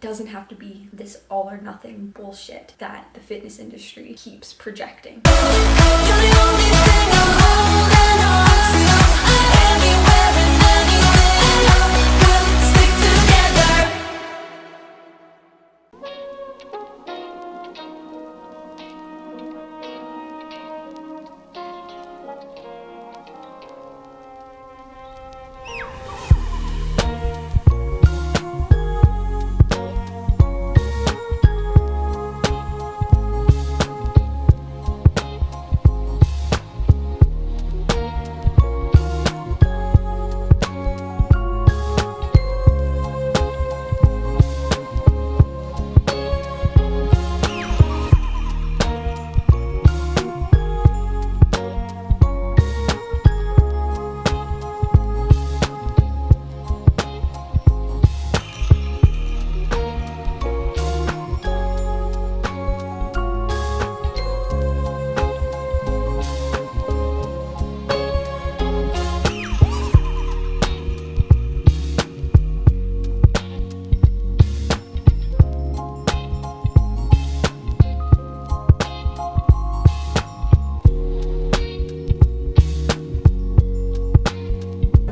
it doesn't have to be this all or nothing bullshit that the fitness industry keeps projecting.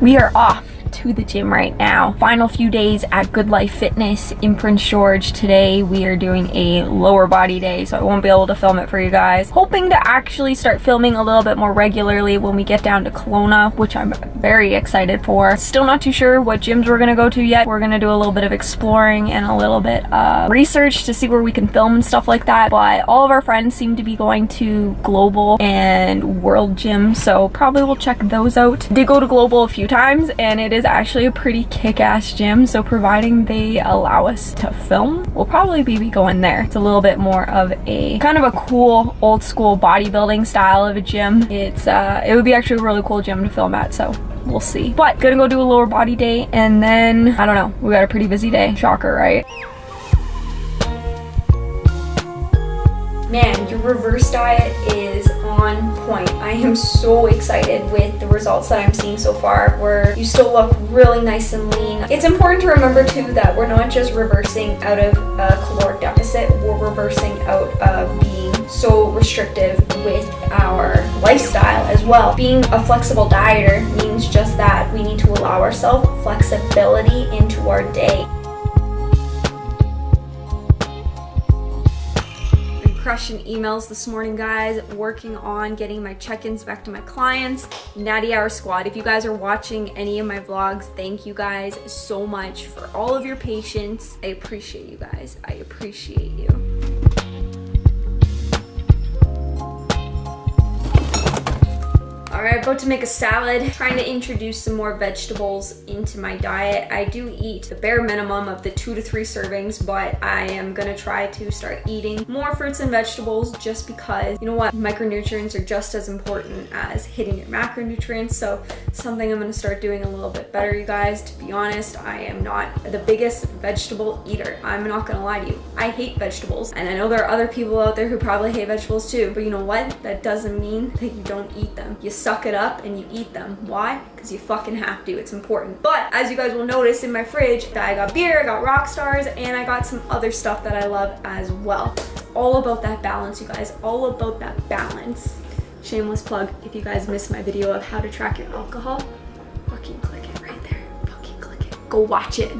We are off to the gym right now. Final few days at Good Life Fitness in Prince George. Today we are doing a lower body day, so I won't be able to film it for you guys. Hoping to actually start filming a little bit more regularly when we get down to Kelowna, which I'm very excited for. Still not too sure what gyms we're gonna go to yet. We're gonna do a little bit of exploring and a little bit of research to see where we can film and stuff like that. But all of our friends seem to be going to Global and World Gym, so probably we'll check those out. Did go to Global a few times, and it is actually a pretty kick-ass gym, so providing they allow us to film, we'll probably be going there. It's a little bit more of a kind of a cool old school bodybuilding style of a gym. It would be actually a really cool gym to film at, so we'll see. But gonna go do a lower body day, and then I don't know, we got a pretty busy day. Shocker, right? Man, your reverse diet is on point. I am so excited with the results that I'm seeing so far, where you still look really nice and lean. It's important to remember too that we're not just reversing out of a caloric deficit, we're reversing out of being so restrictive with our lifestyle as well. Being a flexible dieter means just that. We need to allow ourselves flexibility into our day. Crushing emails this morning, guys, working on getting my check-ins back to my clients. Natty Hour Squad, if you guys are watching any of my vlogs, thank you guys so much for all of your patience. I appreciate you guys. I appreciate you. Alright, about to make a salad, trying to introduce some more vegetables into my diet. I do eat the bare minimum of the 2 to 3 servings, but I am gonna try to start eating more fruits and vegetables just because, you know what, micronutrients are just as important as hitting your macronutrients, so something I'm gonna start doing a little bit better, you guys. To be honest, I am not the biggest vegetable eater. I'm not gonna lie to you. I hate vegetables, and I know there are other people out there who probably hate vegetables too, but you know what? That doesn't mean that you don't eat them. You suck it up and you eat them. Why? Because you fucking have to. It's important. But as you guys will notice in my fridge, I got beer, I got rock stars, and I got some other stuff that I love as well. All about that balance, you guys. All about that balance. Shameless plug. If you guys missed my video of how to track your alcohol, fucking click it right there. Fucking click it. Go watch it.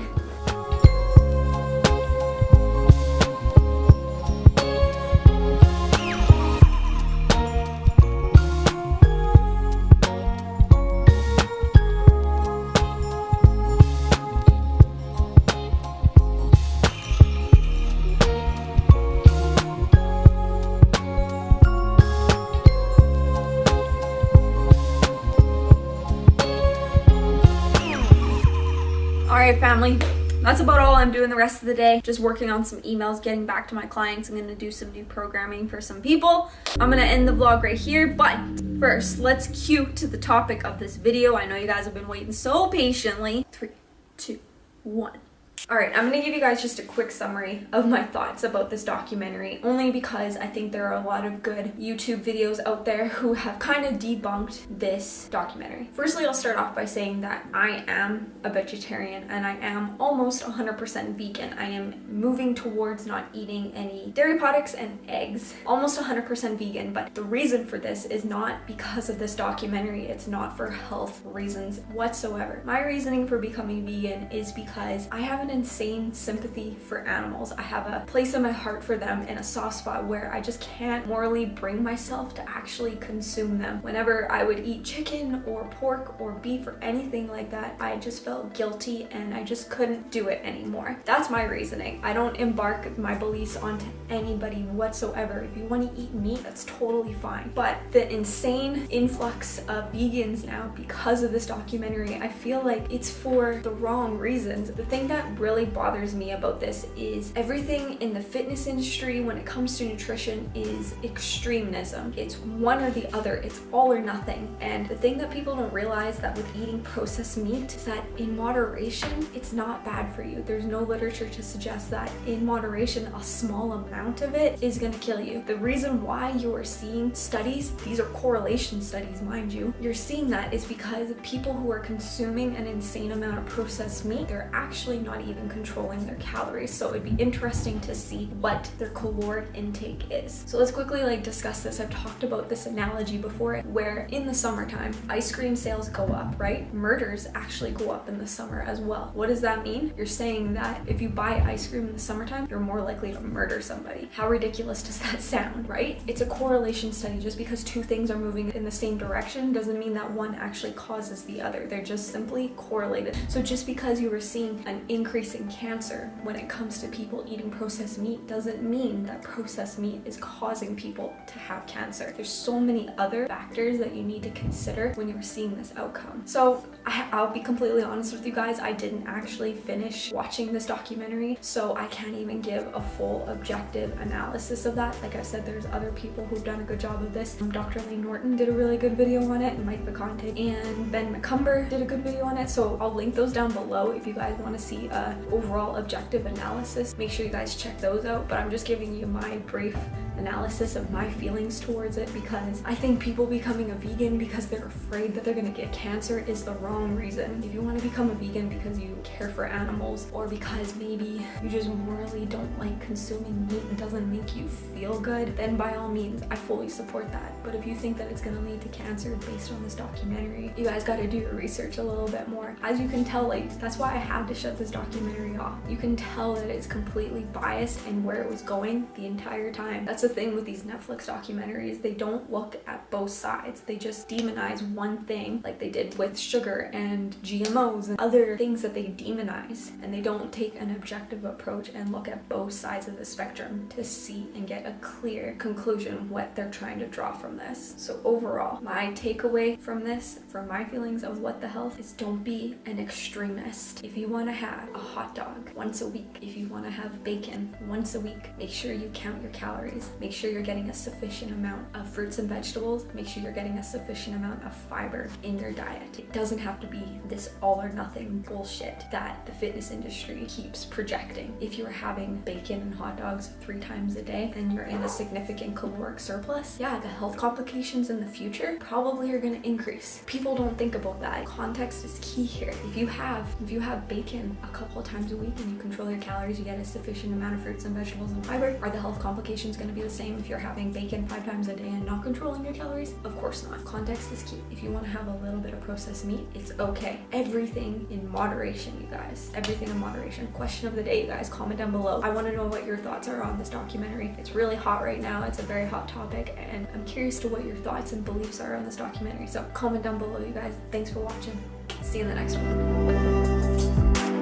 Alright, family, that's about all I'm doing the rest of the day. Just working on some emails, getting back to my clients. I'm gonna do some new programming for some people. I'm gonna end the vlog right here, but first, let's cue to the topic of this video. I know you guys have been waiting so patiently. 3, 2, 1. Alright, I'm gonna give you guys just a quick summary of my thoughts about this documentary, only because I think there are a lot of good YouTube videos out there who have kind of debunked this documentary. Firstly, I'll start off by saying that I am a vegetarian and I am almost 100% vegan. I am moving towards not eating any dairy products and eggs. Almost 100% vegan, but the reason for this is not because of this documentary. It's not for health reasons whatsoever. My reasoning for becoming vegan is because I have an insane sympathy for animals. I have a place in my heart for them and a soft spot where I just can't morally bring myself to actually consume them. Whenever I would eat chicken or pork or beef or anything like that, I just felt guilty and I just couldn't do it anymore. That's my reasoning. I don't embark my beliefs onto anybody whatsoever. If you want to eat meat, that's totally fine. But the insane influx of vegans now because of this documentary, I feel like it's for the wrong reasons. The thing that really bothers me about this is everything in the fitness industry when it comes to nutrition is extremism. It's one or the other. It's all or nothing. And the thing that people don't realize that with eating processed meat is that in moderation, it's not bad for you. There's no literature to suggest that in moderation, a small amount of it is going to kill you. The reason why you are seeing studies, these are correlation studies, mind you, you're seeing that is because people who are consuming an insane amount of processed meat, they're actually not even controlling their calories. So it'd be interesting to see what their caloric intake is. So let's quickly discuss this. I've talked about this analogy before where in the summertime, ice cream sales go up, right? Murders actually go up in the summer as well. What does that mean? You're saying that if you buy ice cream in the summertime, you're more likely to murder somebody. How ridiculous does that sound, right? It's a correlation study. Just because two things are moving in the same direction doesn't mean that one actually causes the other. They're just simply correlated. So just because you were seeing an increase in cancer when it comes to people eating processed meat doesn't mean that processed meat is causing people to have cancer. There's so many other factors that you need to consider when you're seeing this outcome. So I'll be completely honest with you guys, I didn't actually finish watching this documentary, so I can't even give a full objective analysis of that. Like I said, there's other people who've done a good job of this. Dr. Lane Norton did a really good video on it, and Mike Viconte and Ben McCumber did a good video on it, so I'll link those down below if you guys want to see a overall objective analysis. Make sure you guys check those out, but I'm just giving you my brief analysis of my feelings towards it because I think people becoming a vegan because they're afraid that they're gonna get cancer is the wrong reason. If you want to become a vegan because you care for animals or because maybe you just morally don't like consuming meat and doesn't make you feel good, then by all means, I fully support that. But if you think that it's gonna lead to cancer based on this documentary, you guys gotta do your research a little bit more. As you can tell, that's why I had to shut this documentary off. You can tell that it's completely biased and where it was going the entire time. That's the thing with these Netflix documentaries. They don't look at both sides. They just demonize one thing like they did with sugar and GMOs and other things that they demonize, and they don't take an objective approach and look at both sides of the spectrum to see and get a clear conclusion what they're trying to draw from this. So overall, my takeaway from this, from my feelings of what the health is, don't be an extremist. If you want to have a hot dog once a week, if you want to have bacon once a week, make sure you count your calories. Make sure you're getting a sufficient amount of fruits and vegetables. Make sure you're getting a sufficient amount of fiber in your diet. It doesn't have to be this all or nothing bullshit that the fitness industry keeps projecting. If you're having bacon and hot dogs 3 times a day, then you're in a significant caloric surplus. Yeah, the health complications in the future probably are going to increase. People don't think about that. Context is key here. If you have bacon a couple of times a week and you control your calories, you get a sufficient amount of fruits and vegetables and fiber, are the health complications going to be the same if you're having bacon 5 times a day and not controlling your calories? Of course not. Context is key. If you want to have a little bit of processed meat, it's okay. Everything in moderation, you guys. Everything in moderation. Question of the day, you guys. Comment down below. I want to know what your thoughts are on this documentary. It's really hot right now. It's a very hot topic, and I'm curious to what your thoughts and beliefs are on this documentary. So comment down below, you guys. Thanks for watching. See you in the next one.